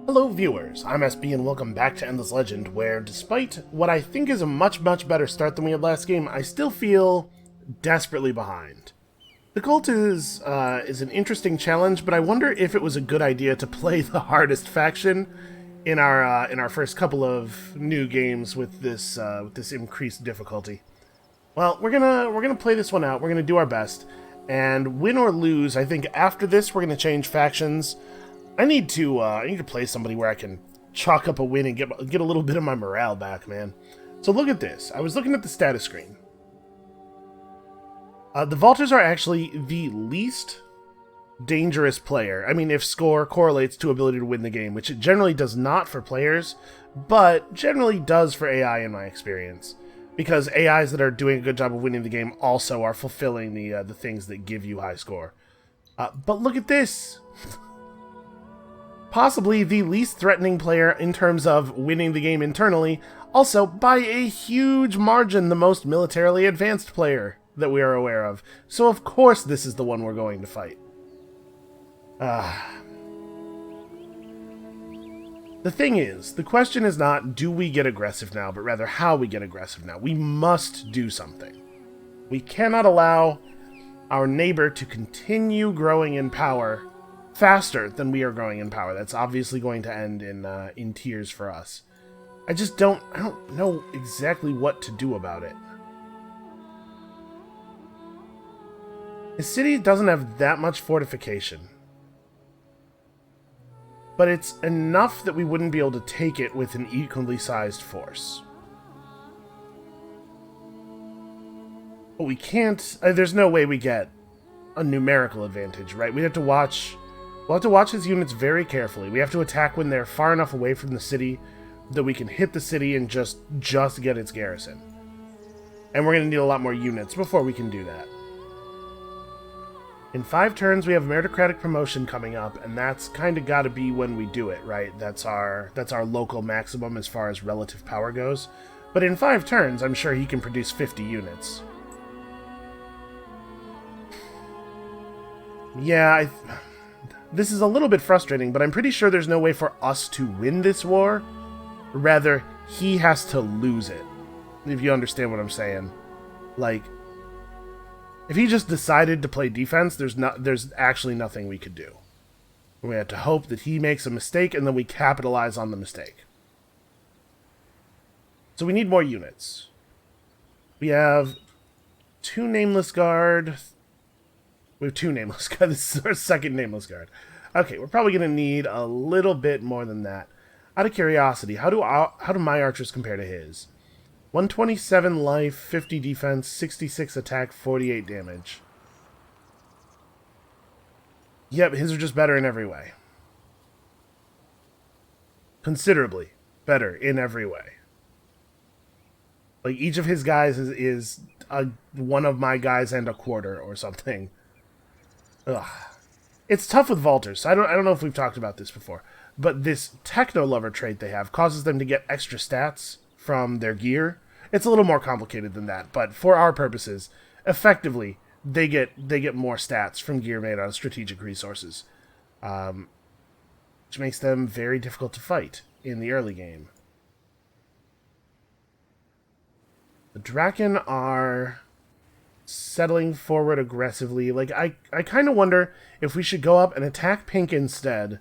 Hello viewers, I'm SB and welcome back to Endless Legend, where despite what I think is a much better start than we had last game, I still feel desperately behind. The cult is an interesting challenge, but I wonder if it was a good idea to play the hardest faction in our first couple of new games with this increased difficulty. Well, we're gonna play this one out. We're gonna do our best, and win or lose, I think after this we're gonna change factions. I need to play somebody where I can chalk up a win and get a little bit of my morale back, man. So look at this. I was looking at the status screen. The Vaulters are actually the least dangerous player. I mean, if score correlates to ability to win the game, which it generally does not for players, but generally does for AI in my experience. Because AIs that are doing a good job of winning the game also are fulfilling the things that give you high score. But look at this! Possibly the least threatening player in terms of winning the game internally, also by a huge margin the most militarily advanced player that we are aware of. So of course this is the one we're going to fight. The thing is, the question is not do we get aggressive now, but rather how we get aggressive now. We must do something. We cannot allow our neighbor to continue growing in power faster than we are growing in power. That's obviously going to end in tears for us. I don't know exactly what to do about it. His city doesn't have that much fortification, but it's enough that we wouldn't be able to take it with an equally sized force. But we can't. There's no way we get a numerical advantage, right? We'll have to watch his units very carefully. We have to attack when they're far enough away from the city that we can hit the city and just get its garrison. And we're going to need a lot more units before we can do that. In 5 turns, we have meritocratic promotion coming up, and that's kind of got to be when we do it, right? That's our local maximum as far as relative power goes. But in 5 turns, I'm sure he can produce 50 units. Yeah, this is a little bit frustrating, but I'm pretty sure there's no way for us to win this war. Rather, he has to lose it. If you understand what I'm saying. Like, if he just decided to play defense, there's actually nothing we could do. We have to hope that he makes a mistake, and then we capitalize on the mistake. So we need more units. We have 2 Nameless Guard. We have 2 Nameless Guard. This is our 2nd Nameless Guard. Okay, we're probably going to need a little bit more than that. Out of curiosity, how do my archers compare to his? 127 life, 50 defense, 66 attack, 48 damage. Yep, his are just better in every way. Considerably better in every way. Like, each of his guys is one of my guys and a quarter or something. Ugh. It's tough with Vaulters. I don't know if we've talked about this before, but this Techno-Lover trait they have causes them to get extra stats from their gear. It's a little more complicated than that, but for our purposes, effectively, they get more stats from gear made out of strategic resources, which makes them very difficult to fight in the early game. The Draken are settling forward aggressively. Like, I kind of wonder if we should go up and attack Pink instead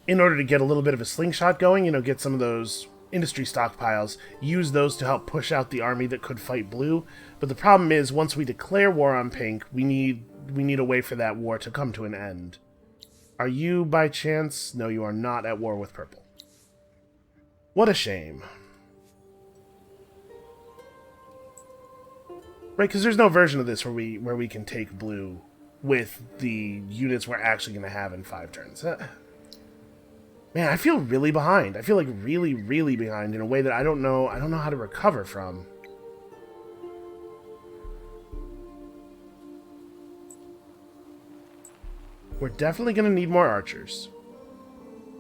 in order to get a little bit of a slingshot going, you know, get some of those industry stockpiles, use those to help push out the army that could fight Blue. But the problem is, once we declare war on Pink, we need a way for that war to come to an end. Are you, by chance? No, you are not at war with Purple. What a shame. Right, because there's no version of this where we can take Blue with the units we're actually going to have in 5 turns. Man, I feel really behind. I feel like really, really behind in a way that I don't know how to recover from. We're definitely going to need more archers.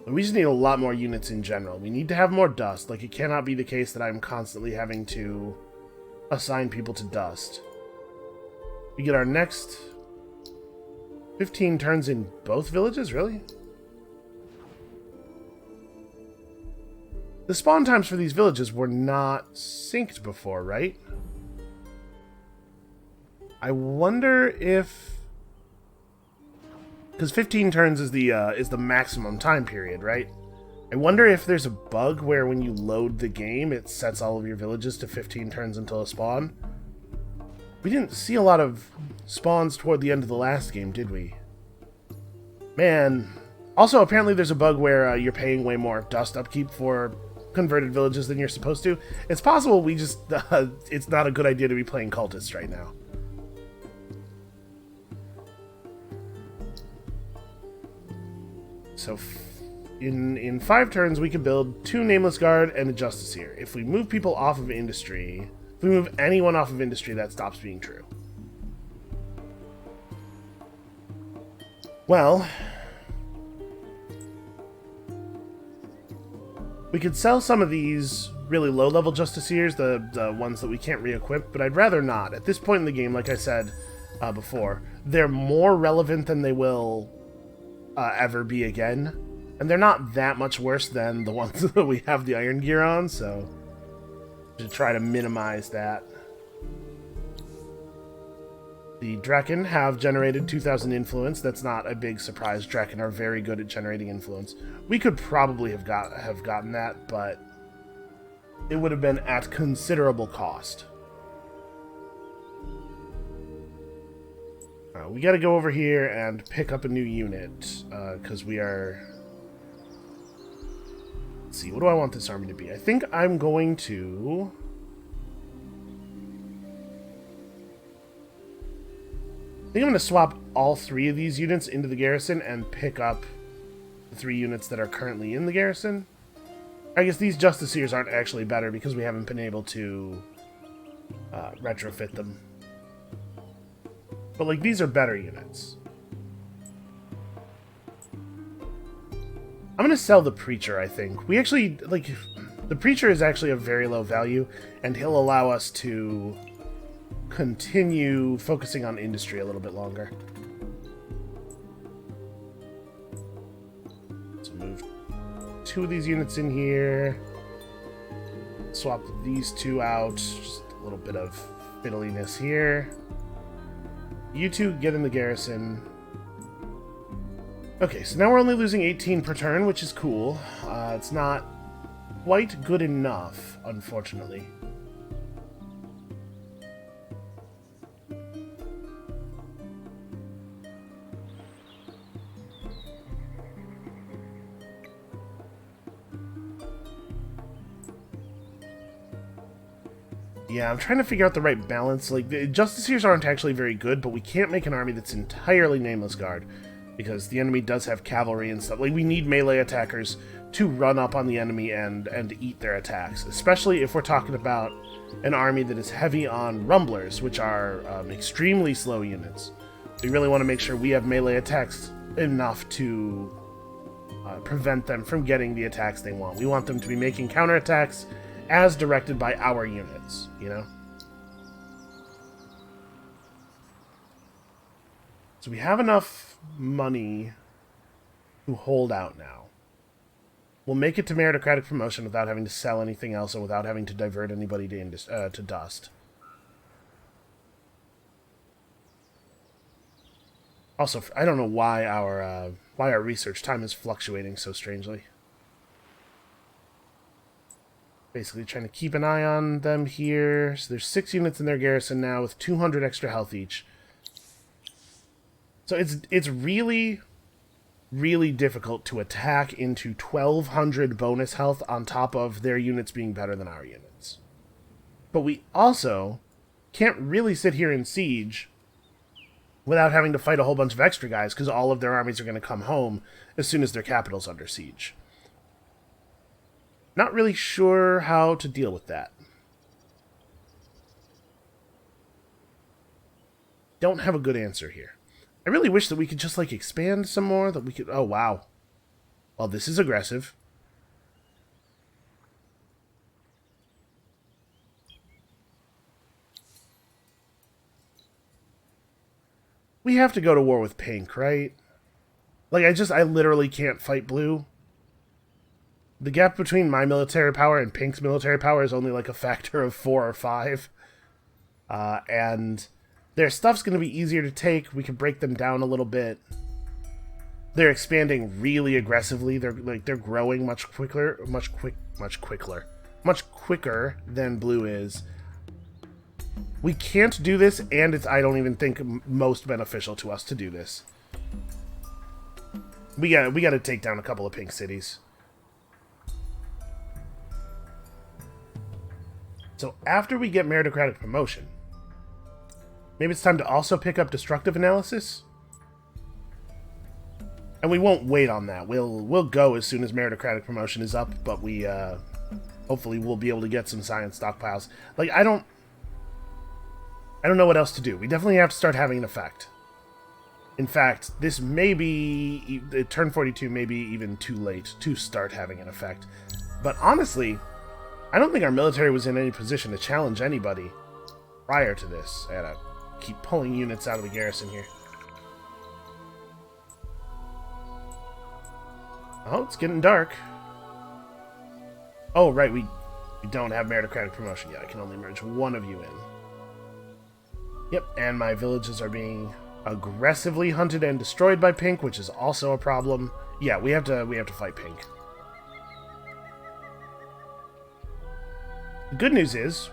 But we just need a lot more units in general. We need to have more dust. Like, it cannot be the case that I'm constantly having to assign people to dust. We get our next 15 turns in both villages, really? The spawn times for these villages were not synced before, right? I wonder if... Because 15 turns is the maximum time period, right? I wonder if there's a bug where when you load the game, it sets all of your villages to 15 turns until a spawn. We didn't see a lot of spawns toward the end of the last game, did we? Man. Also, apparently there's a bug where you're paying way more dust upkeep for converted villages than you're supposed to. It's possible we just... it's not a good idea to be playing cultists right now. So, in 5 turns, we can build 2 Nameless Guard and a Justiciar. If we move people off of Industry... If we move anyone off of Industry, that stops being true. Well... We could sell some of these really low-level Justiciars, the ones that we can't re-equip, but I'd rather not. At this point in the game, like I said before, they're more relevant than they will ever be again. And they're not that much worse than the ones that we have the Iron Gear on, so... to try to minimize that. The Draken have generated 2,000 influence. That's not a big surprise. Draken are very good at generating influence. We could probably have gotten that, but it would have been at considerable cost. We got to go over here and pick up a new unit, because we are... Let's see, what do I want this army to be? I think I'm going to... I think I'm going to swap all 3 of these units into the garrison and pick up the 3 units that are currently in the garrison. I guess these Justiciars aren't actually better because we haven't been able to retrofit them. But, like, these are better units. I'm going to sell the Preacher, I think. We actually, like, the Preacher is actually a very low value, and he'll allow us to continue focusing on Industry a little bit longer. So move 2 of these units in here. Swap these 2 out. Just a little bit of fiddliness here. You 2 get in the garrison. Okay, so now we're only losing 18 per turn, which is cool. It's not quite good enough, unfortunately. Yeah, I'm trying to figure out the right balance. Like, the Justiciars aren't actually very good, but we can't make an army that's entirely Nameless Guard, because the enemy does have cavalry and stuff. Like, we need melee attackers to run up on the enemy and eat their attacks, especially if we're talking about an army that is heavy on Rumblers, which are extremely slow units. We really want to make sure we have melee attacks enough to prevent them from getting the attacks they want. We want them to be making counterattacks as directed by our units, you know? So we have enough money to hold out now. We'll make it to meritocratic promotion without having to sell anything else and without having to divert anybody to dust. Also, I don't know why our research time is fluctuating so strangely. Basically trying to keep an eye on them here. So there's 6 units in their garrison now with 200 extra health each. So it's really, really difficult to attack into 1,200 bonus health on top of their units being better than our units. But we also can't really sit here in siege without having to fight a whole bunch of extra guys, because all of their armies are going to come home as soon as their capital's under siege. Not really sure how to deal with that. Don't have a good answer here. I really wish that we could just, like, expand some more, that we could... Oh, wow. Well, this is aggressive. We have to go to war with pink, right? Like, I literally can't fight blue. The gap between my military power and Pink's military power is only like a factor of 4 or 5. And their stuff's going to be easier to take. We can break them down a little bit. They're expanding really aggressively. They're growing much quicker than blue is. We can't do this, and it's, I don't even think, most beneficial to us to do this. We got to take down a couple of pink cities. So after we get meritocratic promotion, maybe it's time to also pick up destructive analysis. And we won't wait on that. We'll go as soon as meritocratic promotion is up, but we hopefully we'll be able to get some science stockpiles. Like, I don't know what else to do. We definitely have to start having an effect. In fact, this may be turn 42 may be even too late to start having an effect. But honestly, I don't think our military was in any position to challenge anybody prior to this. I gotta keep pulling units out of the garrison here. Oh, it's getting dark. Oh, right, we don't have meritocratic promotion yet. I can only merge one of you in. Yep, and my villages are being aggressively hunted and destroyed by Pink, which is also a problem. Yeah, we have to fight Pink. The good news is,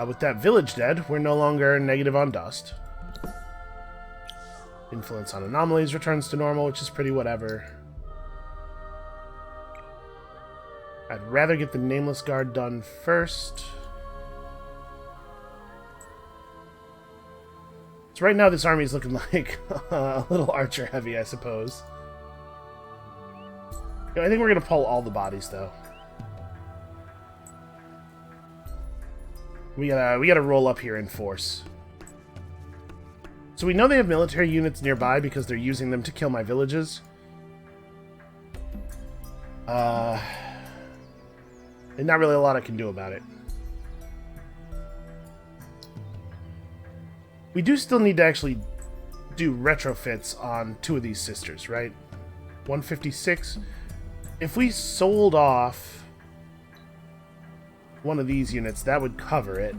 with that village dead, we're no longer negative on dust. Influence on anomalies returns to normal, which is pretty whatever. I'd rather get the Nameless Guard done first. So right now this army is looking like a little archer heavy, I suppose. I think we're going to pull all the bodies, though. We gotta roll up here in force. So we know they have military units nearby because they're using them to kill my villages. And not really a lot I can do about it. We do still need to actually do retrofits on 2 of these sisters, right? 156. If we sold off one of these units, that would cover it.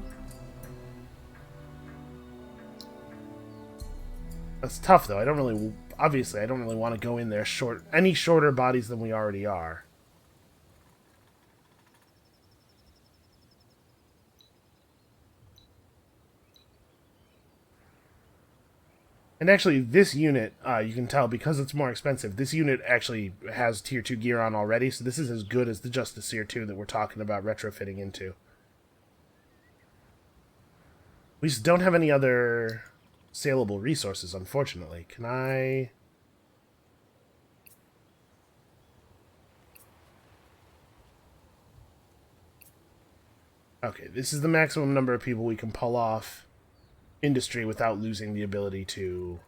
That's tough, though. Obviously, I don't really want to go in there any shorter bodies than we already are. And actually, this unit, you can tell, because it's more expensive, this unit actually has Tier 2 gear on already, so this is as good as the Justiciar 2 that we're talking about retrofitting into. We just don't have any other saleable resources, unfortunately. Can I... Okay, this is the maximum number of people we can pull off industry without losing the ability to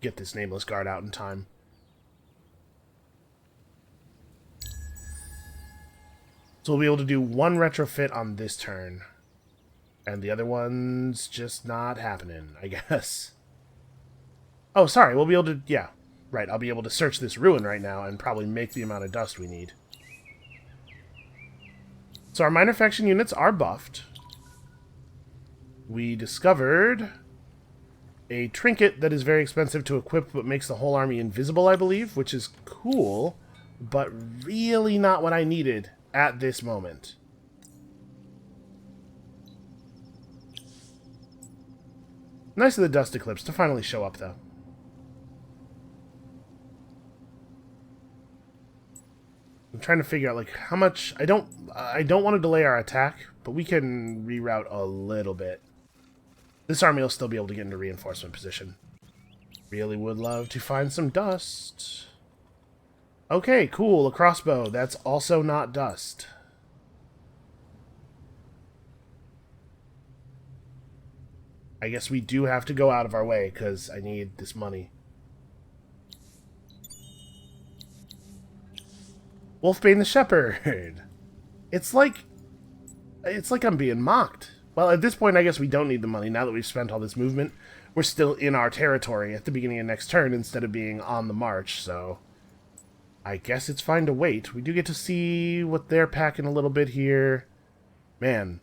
get this Nameless Guard out in time. So we'll be able to do 1 retrofit on this turn. And the other one's just not happening, I guess. Oh, sorry, we'll be able to... Yeah, right, I'll be able to search this ruin right now and probably make the amount of dust we need. So our minor faction units are buffed. We discovered a trinket that is very expensive to equip but makes the whole army invisible, I believe, which is cool, but really not what I needed at this moment. Nice of the dust eclipse to finally show up, though. I'm trying to figure out, like, how much... I don't want to delay our attack, but we can reroute a little bit. This army will still be able to get into reinforcement position. Really would love to find some dust. Okay, cool, a crossbow. That's also not dust. I guess we do have to go out of our way, because I need this money. Wolfbane the Shepherd. It's like I'm being mocked. Well, at this point, I guess we don't need the money. Now that we've spent all this movement, we're still in our territory at the beginning of next turn instead of being on the march, so... I guess it's fine to wait. We do get to see what they're packing a little bit here. Man,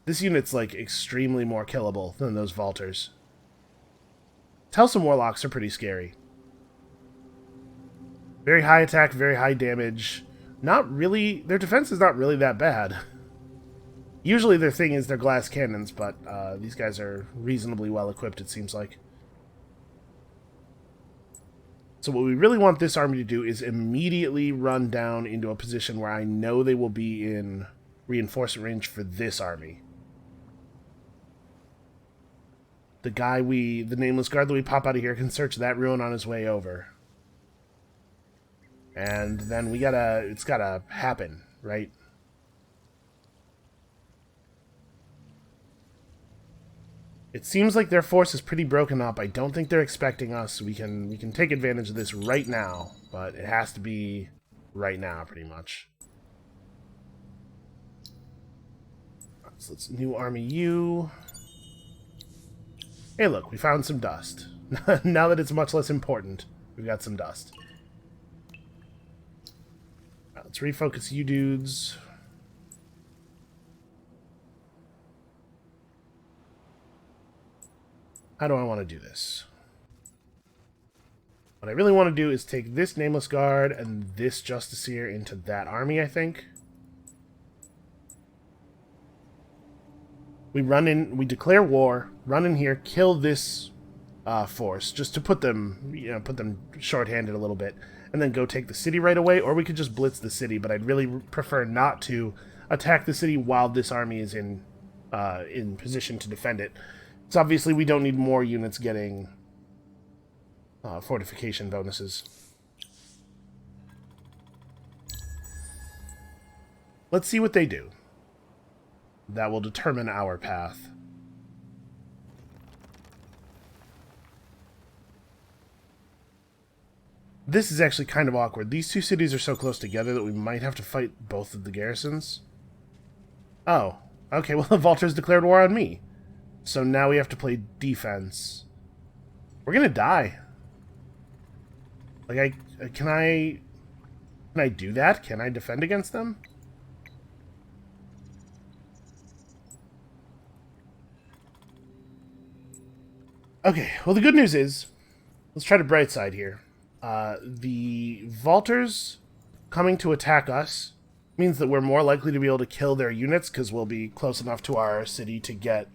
this unit's, like, extremely more killable than those Vaulters. Telsum Warlocks are pretty scary. Very high attack, very high damage. Not really... Their defense is not really that bad. Usually their thing is their glass cannons, but these guys are reasonably well equipped, it seems like. So what we really want this army to do is immediately run down into a position where I know they will be in reinforcement range for this army. The Nameless Guard that we pop out of here can search that ruin on his way over. And then it's gotta happen, right? It seems like their force is pretty broken up. I don't think they're expecting us. We can take advantage of this right now, but it has to be right now, pretty much. So let's new army U. Hey, look, we found some dust. Now that it's much less important, we've got some dust. Right, let's refocus you dudes. How do I want to do this? What I really want to do is take this Nameless Guard and this Justiciar into that army, I think. We run in, we declare war, run in here, kill this force, just to put them, put them short-handed a little bit, and then go take the city right away, or we could just blitz the city, but I'd really prefer not to attack the city while this army is in position to defend it. So obviously we don't need more units getting fortification bonuses. Let's see what they do. That will determine our path. This is actually kind of awkward. These two cities are so close together that we might have to fight both of the garrisons. Oh, okay, well the Vaulters declared war on me. So now we have to play defense. We're gonna die. Like, can I do that? Can I defend against them? Okay, well the good news is, let's try the bright side here. The Vaulters coming to attack us means that we're more likely to be able to kill their units because we'll be close enough to our city to get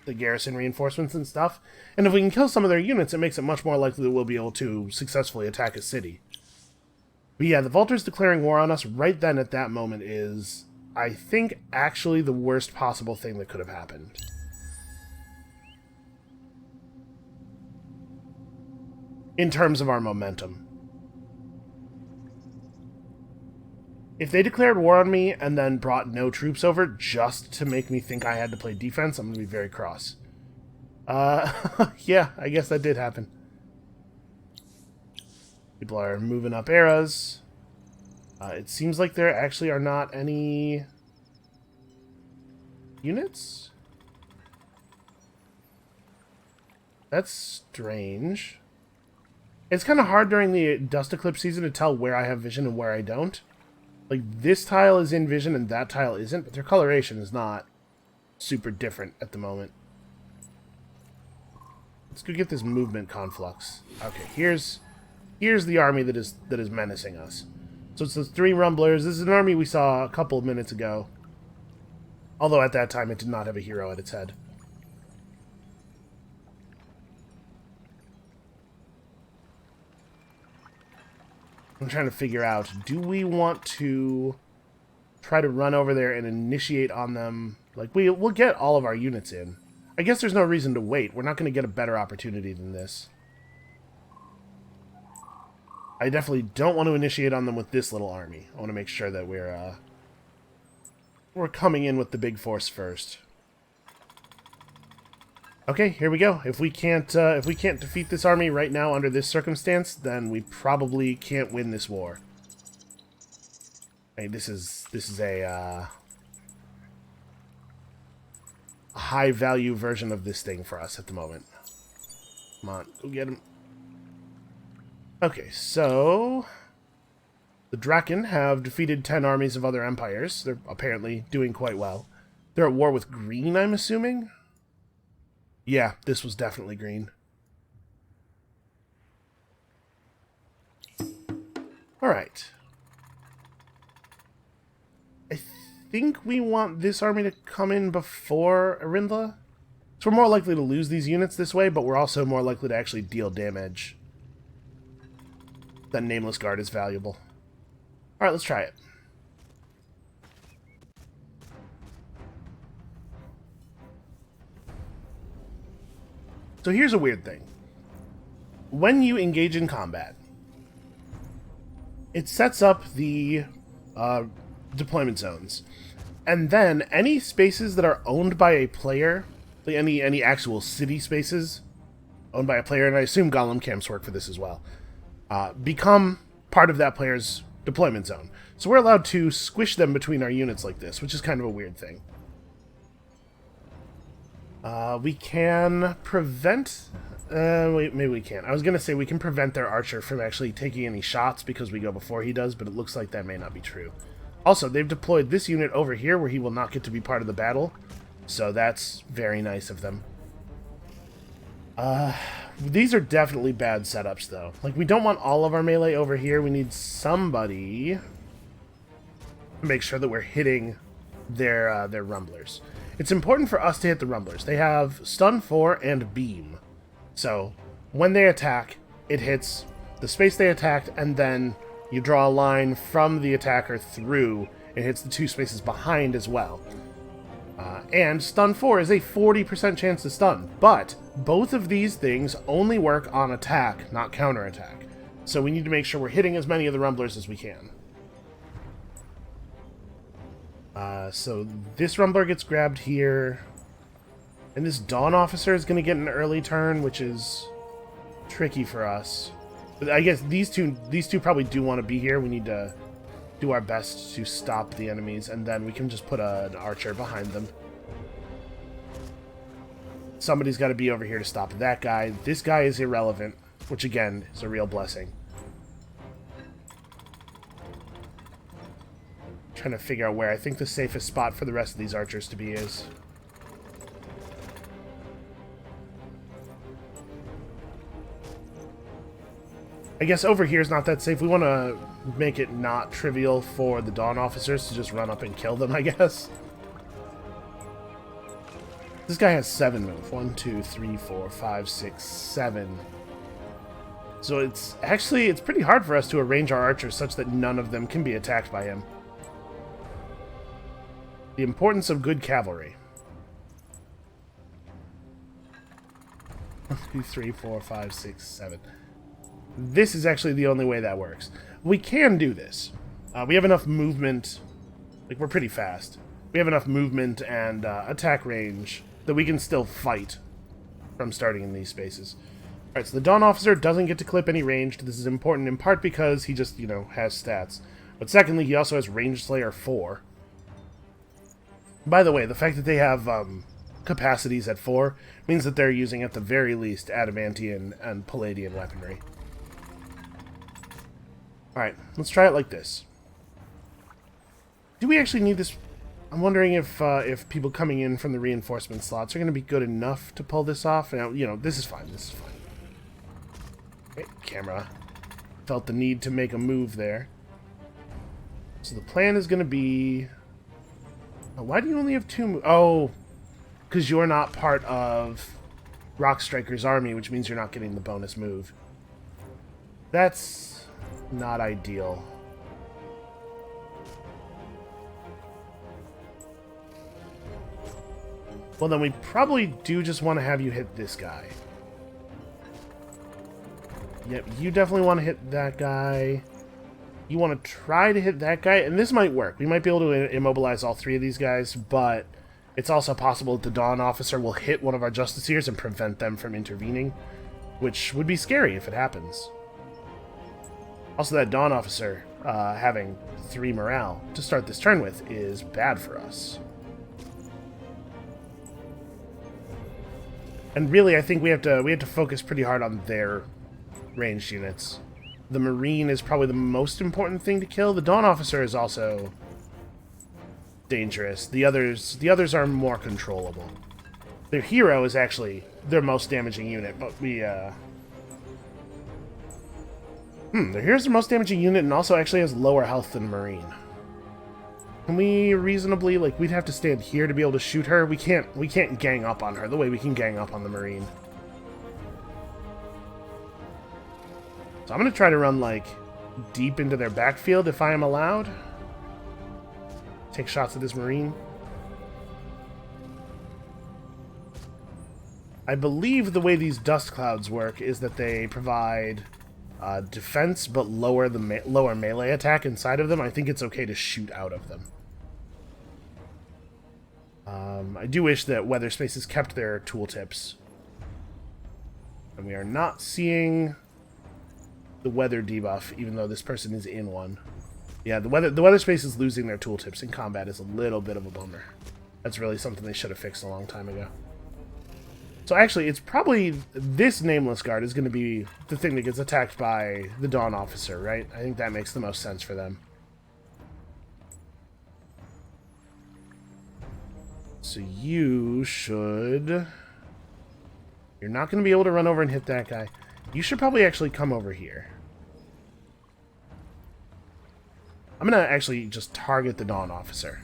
the garrison reinforcements and stuff. And if we can kill some of their units, it makes it much more likely that we'll be able to successfully attack a city. But yeah, the Vaulters declaring war on us right then at that moment is, I think, actually the worst possible thing that could have happened. In terms of our momentum. If they declared war on me and then brought no troops over just to make me think I had to play defense, I'm going to be very cross. Yeah, I guess that did happen. People are moving up eras. It seems like there actually are not any units? That's strange. It's kind of hard during the Dust Eclipse season to tell where I have vision and where I don't. Like, this tile is in vision and that tile isn't, but their coloration is not super different at the moment. Let's go get this movement conflux. Okay, here's the army that is menacing us. So it's those 3 Rumblers. This is an army we saw a couple of minutes ago. Although at that time it did not have a hero at its head. I'm trying to figure out, do we want to try to run over there and initiate on them? Like, we'll get all of our units in. I guess there's no reason to wait. We're not going to get a better opportunity than this. I definitely don't want to initiate on them with this little army. I want to make sure that we're coming in with the big force first. Okay, here we go. If we can't defeat this army right now under this circumstance, then we probably can't win this war. Hey, this is a high value version of this thing for us at the moment. Come on, go get him. Okay, so The Draken have defeated 10 armies of other empires. They're apparently doing quite well. They're at war with green, I'm assuming? Yeah, this was definitely green. Alright. I think we want this army to come in before Arindla. So we're more likely to lose these units this way, but we're also more likely to actually deal damage. That Nameless Guard is valuable. Alright, let's try it. So here's a weird thing. When you engage in combat, it sets up the deployment zones. And then any spaces that are owned by a player, like any actual city spaces owned by a player, and I assume Golem camps work for this as well, become part of that player's deployment zone. So we're allowed to squish them between our units like this, which is kind of a weird thing. We can prevent... wait, maybe we can't. I was going to say we can prevent their archer from actually taking any shots because we go before he does, but it looks like that may not be true. Also, they've deployed this unit over here where he will not get to be part of the battle, so that's very nice of them. These are definitely bad setups, though. Like, we don't want all of our melee over here. We need somebody to make sure that we're hitting their rumblers. It's important for us to hit the rumblers. They have stun 4 and beam. So, when they attack, it hits the space they attacked, and then you draw a line from the attacker through. It hits the 2 spaces behind as well. And stun 4 is a 40% chance to stun. But both of these things only work on attack, not counterattack. So we need to make sure we're hitting as many of the rumblers as we can. So this rumbler gets grabbed here. And this Dawn Officer is going to get an early turn, which is tricky for us. But I guess these two probably do want to be here. We need to do our best to stop the enemies, and then we can just put an archer behind them. Somebody's got to be over here to stop that guy. This guy is irrelevant, which again is a real blessing. Trying to figure out where I think the safest spot for the rest of these archers to be is. I guess over here is not that safe. We want to make it not trivial for the Dawn Officers to just run up and kill them, I guess. This guy has 7 move. 1, 2, 3, 4, 5, 6, 7. So it's pretty hard for us to arrange our archers such that none of them can be attacked by him. The importance of good cavalry. 1, 2, 3, 4, 5, 6, 7. This is actually the only way that works. We can do this. We have enough movement. Like, we're pretty fast. We have enough movement and attack range that we can still fight from starting in these spaces. Alright, so the Dawn Officer doesn't get to clip any ranged. This is important in part because he just, has stats. But secondly, he also has Range Slayer 4. By the way, the fact that they have capacities at 4 means that they're using, at the very least, Adamantian and Palladian weaponry. Alright, let's try it like this. Do we actually need this? I'm wondering if people coming in from the reinforcement slots are going to be good enough to pull this off. Now, this is fine. This is fine. Okay, camera. Felt the need to make a move there. So the plan is going to be... Oh, why do you only have 2 moves? Oh, because you're not part of Rockstriker's army, which means you're not getting the bonus move. That's not ideal. Well, then we probably do just want to have you hit this guy. Yep, you definitely want to hit that guy. You want to try to hit that guy, and this might work. We might be able to immobilize all 3 of these guys, but it's also possible that the Dawn Officer will hit one of our Justiciars and prevent them from intervening, which would be scary if it happens. Also, that Dawn Officer having 3 morale to start this turn with is bad for us. And really, I think we have to focus pretty hard on their ranged units. The Marine is probably the most important thing to kill. The Dawn Officer is also dangerous. The others are more controllable. Their hero is actually their most damaging unit, but their hero's the most damaging unit and also actually has lower health than Marine. Can we reasonably, like, we'd have to stand here to be able to shoot her? We can't gang up on her the way we can gang up on the Marine. So I'm gonna try to run, like, deep into their backfield if I am allowed. Take shots at this Marine. I believe the way these dust clouds work is that they provide defense but lower the lower melee attack inside of them. I think it's okay to shoot out of them. I do wish that Weather Spaces kept their tooltips. And we are not seeing the weather debuff, even though this person is in one. Yeah, the weather space is losing their tooltips in combat is a little bit of a bummer. That's really something they should have fixed a long time ago. So actually, it's probably this Nameless Guard is going to be the thing that gets attacked by the Dawn Officer, right? I think that makes the most sense for them. So you should... You're not going to be able to run over and hit that guy. You should probably actually come over here. I'm going to actually just target the Dawn Officer.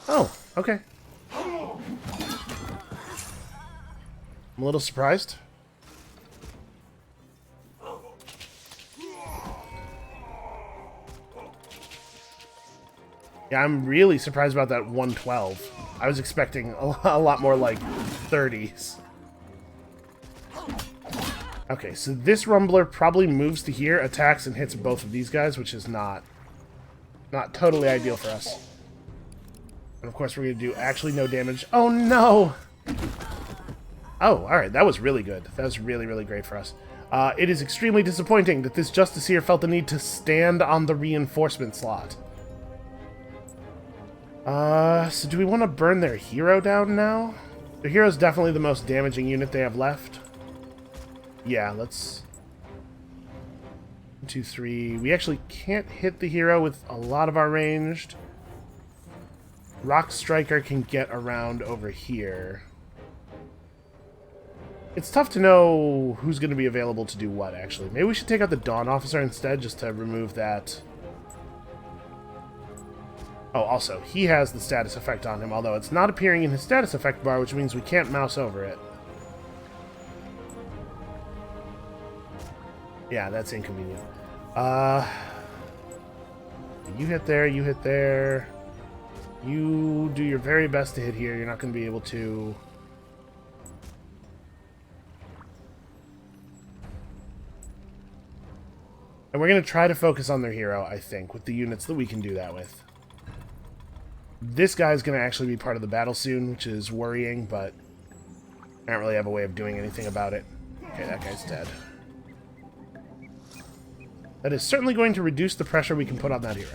Oh, okay. I'm a little surprised. Yeah, I'm really surprised about that 112. I was expecting a lot more like 30s. Okay, so this Rumbler probably moves to here, attacks, and hits both of these guys, which is not totally ideal for us. And of course we're going to do actually no damage. Oh no! Oh, alright, that was really good. That was really, really great for us. It is extremely disappointing that this Justiciar felt the need to stand on the reinforcement slot. So do we want to burn their hero down now? Their hero's definitely the most damaging unit they have left. Yeah, let's... 1, 2, 3. We actually can't hit the hero with a lot of our ranged. Rock Striker can get around over here. It's tough to know who's going to be available to do what, actually. Maybe we should take out the Dawn Officer instead, just to remove that. Oh, also, he has the status effect on him, although it's not appearing in his status effect bar, which means we can't mouse over it. Yeah, that's inconvenient. You hit there, you hit there. You do your very best to hit here. You're not going to be able to... And we're going to try to focus on their hero, I think, with the units that we can do that with. This guy's going to actually be part of the battle soon, which is worrying, but I don't really have a way of doing anything about it. Okay, that guy's dead. That is certainly going to reduce the pressure we can put on that hero.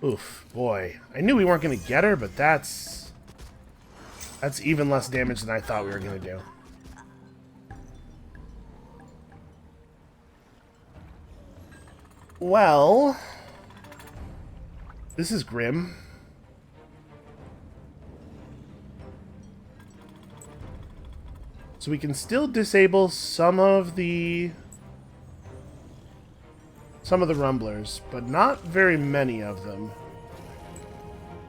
Oof, boy. I knew we weren't going to get her, but that's even less damage than I thought we were going to do. Well, this is grim. So we can still disable some of the rumblers, but not very many of them.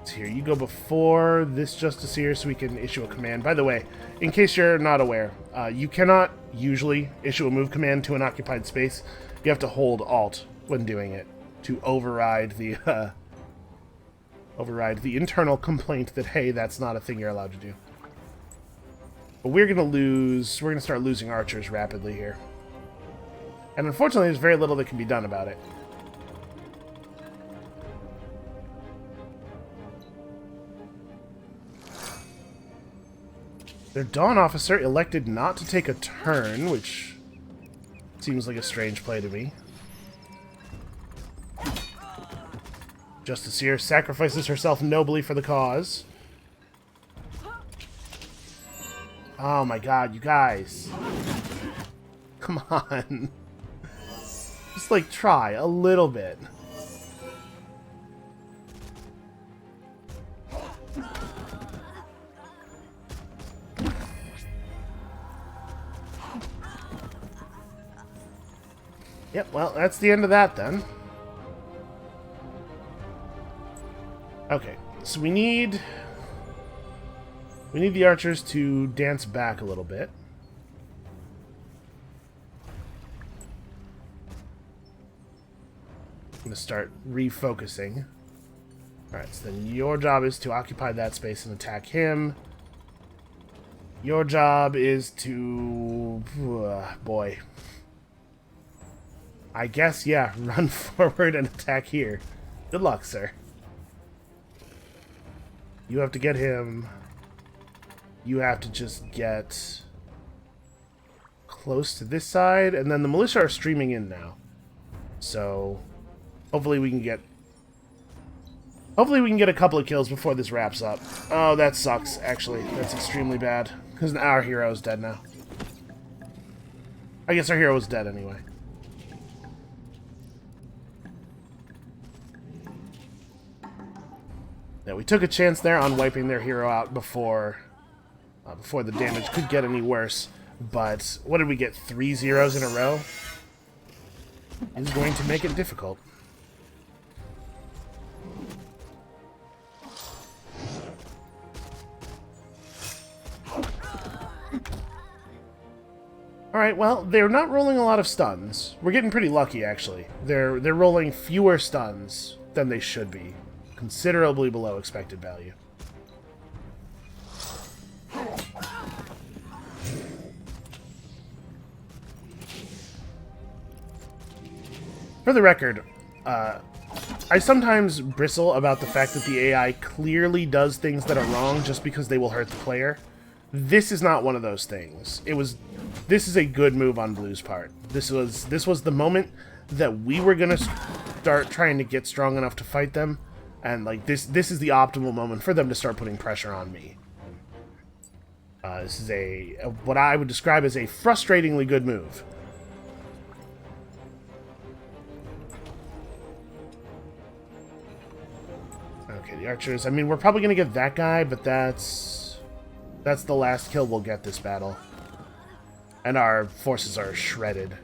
So here, you go before this Justiciar so we can issue a command. By the way, in case you're not aware, you cannot usually issue a move command to an occupied space. You have to hold Alt when doing it to override the internal complaint that, hey, that's not a thing you're allowed to do. But we're going to start losing archers rapidly here. And unfortunately, there's very little that can be done about it. Their Dawn Officer elected not to take a turn, which seems like a strange play to me. Justiciar sacrifices herself nobly for the cause. Oh my god, you guys. Come on. Just, like, try a little bit. Yep, well, that's the end of that, then. Okay, so we need the archers to dance back a little bit. I'm going to start refocusing. Alright, so then your job is to occupy that space and attack him. Your job is to... boy. I guess, yeah, run forward and attack here. Good luck, sir. You have to get him. You have to just get close to this side, and then the militia are streaming in now. So hopefully we can get a couple of kills before this wraps up. Oh, that sucks, actually. That's extremely bad. Because our hero is dead now. I guess our hero was dead anyway. Yeah, we took a chance there on wiping their hero out before the damage could get any worse. But what did we get? 3 zeros in a row? Is going to make it difficult. Alright, well, they're not rolling a lot of stuns. We're getting pretty lucky, actually. They're rolling fewer stuns than they should be. Considerably below expected value. For the record, I sometimes bristle about the fact that the AI clearly does things that are wrong just because they will hurt the player. This is not one of those things. This is a good move on Blue's part. This was the moment that we were gonna start trying to get strong enough to fight them, and like this is the optimal moment for them to start putting pressure on me. This is what I would describe as a frustratingly good move. Okay, the archers. I mean, we're probably gonna get that guy, but that's the last kill we'll get this battle. And our forces are shredded.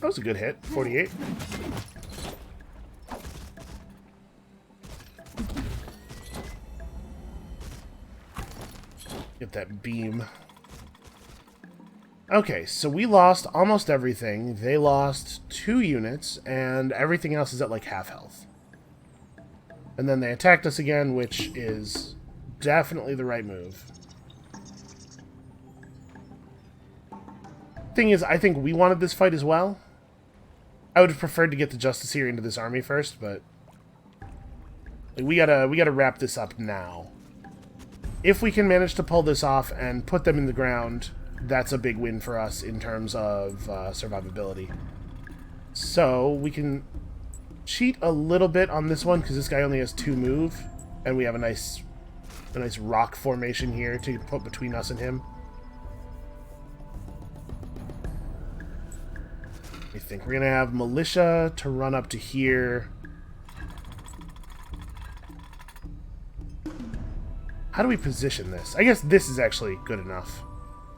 That was a good hit. 48. Get that beam. Okay, so we lost almost everything. They lost 2 units, and everything else is at like half health. And then they attacked us again, which is definitely the right move. Thing is, I think we wanted this fight as well. I would have preferred to get the Justiciar into this army first, but we gotta wrap this up now. If we can manage to pull this off and put them in the ground, that's a big win for us in terms of survivability. So we can cheat a little bit on this one because this guy only has 2 move, and we have a nice rock formation here to put between us and him. I think we're gonna have militia to run up to here. How do we position this? I guess this is actually good enough.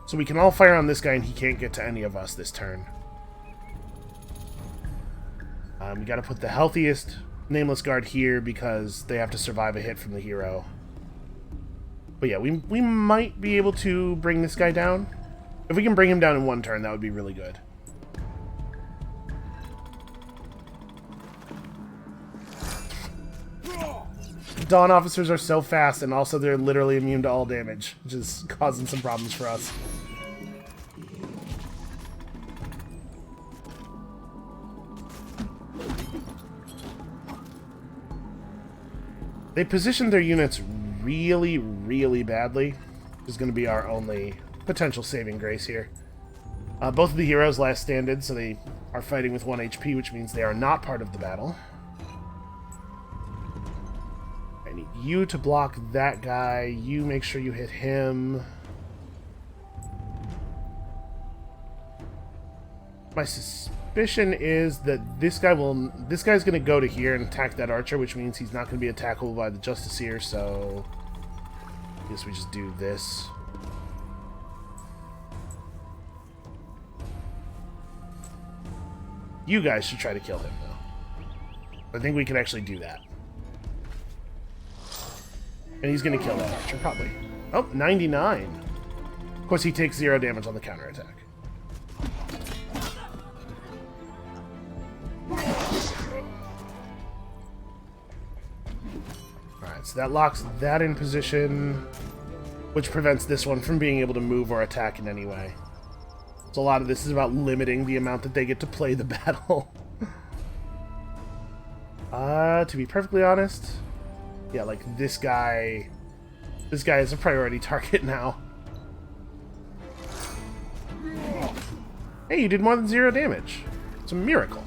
So we can all fire on this guy and he can't get to any of us this turn. We gotta put the healthiest Nameless Guard here because they have to survive a hit from the hero. But yeah, we might be able to bring this guy down. If we can bring him down in 1 turn, that would be really good. Dawn officers are so fast, and also they're literally immune to all damage, which is causing some problems for us. They positioned their units really, really badly. Which is going to be our only potential saving grace here. Both of the heroes last standed, so they are fighting with 1 HP, which means they are not part of the battle. I need you to block that guy. You make sure you hit him. My suspicion is that this guy's going to go to here and attack that archer, which means he's not going to be attackable by the Justiciar, so I guess we just do this. You guys should try to kill him, though. I think we can actually do that. And he's going to kill that archer, probably. Oh, 99. Of course, he takes 0 damage on the counterattack. Alright, so that locks that in position, which prevents this one from being able to move or attack in any way. So a lot of this is about limiting the amount that they get to play the battle. To be perfectly honest, yeah, like this guy is a priority target now. Hey, you did more than 0 damage. It's a miracle.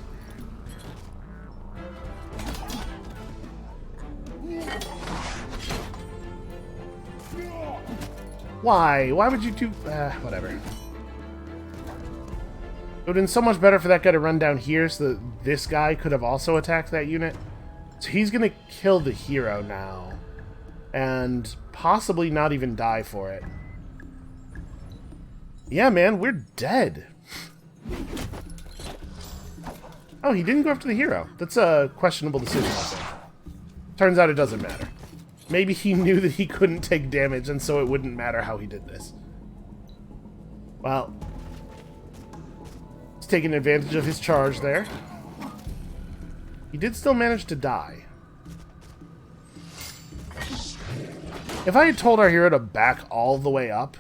Why? Why would you do... whatever. It would have been so much better for that guy to run down here so that this guy could have also attacked that unit. So he's going to kill the hero now. And possibly not even die for it. Yeah, man, we're dead. Oh, he didn't go after the hero. That's a questionable decision, I think. Turns out it doesn't matter. Maybe he knew that he couldn't take damage, and so it wouldn't matter how he did this. Well, he's taking advantage of his charge there. He did still manage to die. If I had told our hero to back all the way up,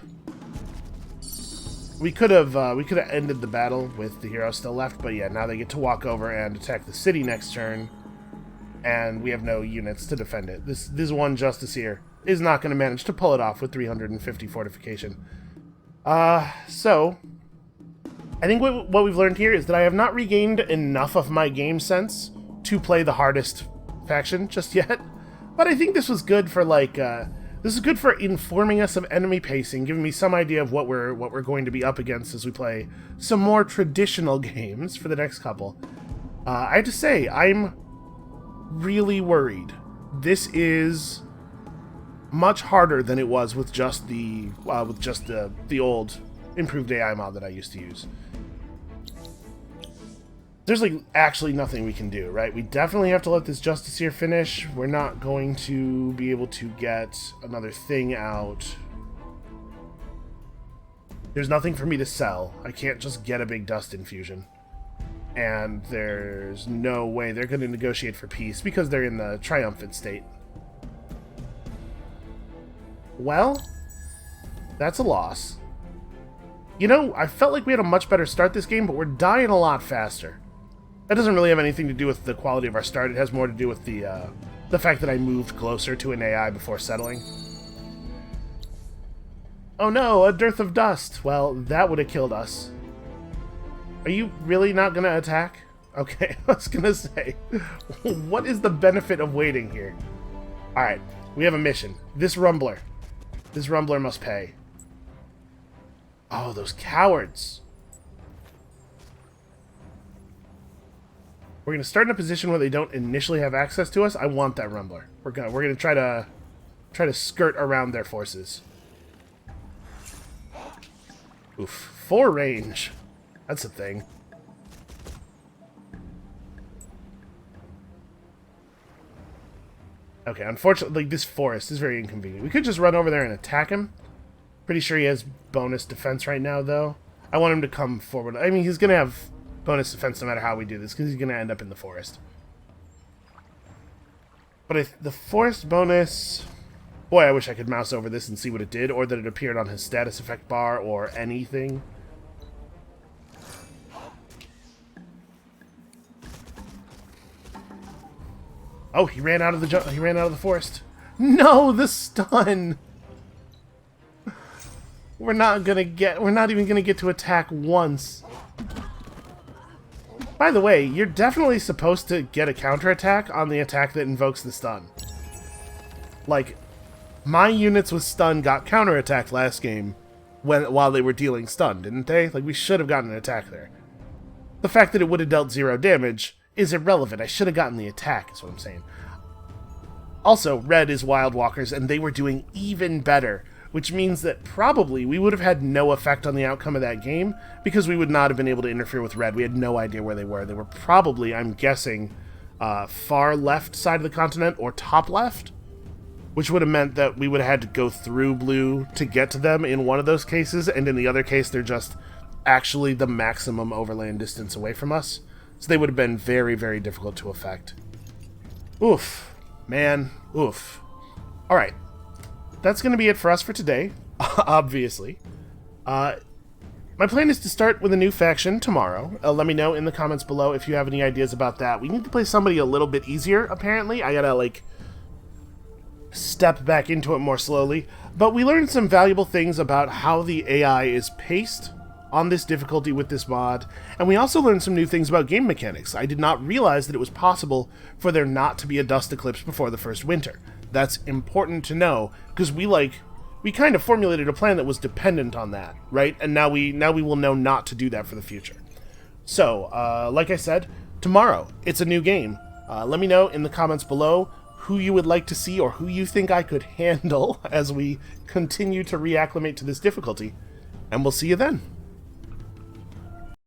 we could have ended the battle with the hero still left. But yeah, now they get to walk over and attack the city next turn, and we have no units to defend it. This one Justiciar is not going to manage to pull it off with 350 fortification. So I think what we've learned here is that I have not regained enough of my game sense to play the hardest faction just yet. But I think this was good for this is good for informing us of enemy pacing, giving me some idea of what we're going to be up against as we play some more traditional games for the next couple. I have to say, I'm really worried. This is much harder than it was with just the old improved AI mod that I used to use. There's like actually nothing we can do, right? We definitely have to let this Justiciar finish. We're not going to be able to get another thing out. There's nothing for me to sell. I can't just get a big dust infusion. And there's no way they're going to negotiate for peace because they're in the triumphant state. Well, that's a loss. You know, I felt like we had a much better start this game, but we're dying a lot faster. That doesn't really have anything to do with the quality of our start. It has more to do with the fact that I moved closer to an AI before settling. Oh no, a dearth of dust. Well, that would have killed us. Are you really not going to attack? Okay, I was going to say, what is the benefit of waiting here? Alright, we have a mission. This Rumbler must pay. Oh, those cowards. We're going to start in a position where they don't initially have access to us. I want that Rumbler. We're going to try to skirt around their forces. Oof, 4 range. That's a thing. Okay, unfortunately, this forest is very inconvenient. We could just run over there and attack him. Pretty sure he has bonus defense right now, though. I want him to come forward. I mean, he's going to have bonus defense no matter how we do this, because he's going to end up in the forest. But the forest bonus... Boy, I wish I could mouse over this and see what it did, or that it appeared on his status effect bar, or anything. Oh, he ran out of the forest. No, the stun. We're not even gonna get to attack once. By the way, you're definitely supposed to get a counterattack on the attack that invokes the stun. Like, my units with stun got counterattacked last game while they were dealing stun, didn't they? Like, we should have gotten an attack there. The fact that it would have dealt 0 damage is irrelevant. I should have gotten the attack, is what I'm saying. Also, red is Wild Walkers, and they were doing even better, which means that probably we would have had no effect on the outcome of that game because we would not have been able to interfere with red. We had no idea where they were. They were probably, I'm guessing, far left side of the continent or top left, which would have meant that we would have had to go through blue to get to them in one of those cases, and in the other case, they're just actually the maximum overland distance away from us. So they would have been very, very difficult to affect. Oof. Man. Oof. Alright. That's going to be it for us for today, obviously. My plan is to start with a new faction tomorrow. Let me know in the comments below if you have any ideas about that. We need to play somebody a little bit easier, apparently. I gotta, like, step back into it more slowly. But we learned some valuable things about how the AI is paced on this difficulty with this mod, and we also learned some new things about game mechanics. I did not realize that it was possible for there not to be a dust eclipse before the first winter. That's important to know, because we kind of formulated a plan that was dependent on that, right? And now we will know not to do that for the future. So, like I said, tomorrow, it's a new game. Let me know in the comments below who you would like to see or who you think I could handle as we continue to reacclimate to this difficulty, and we'll see you then.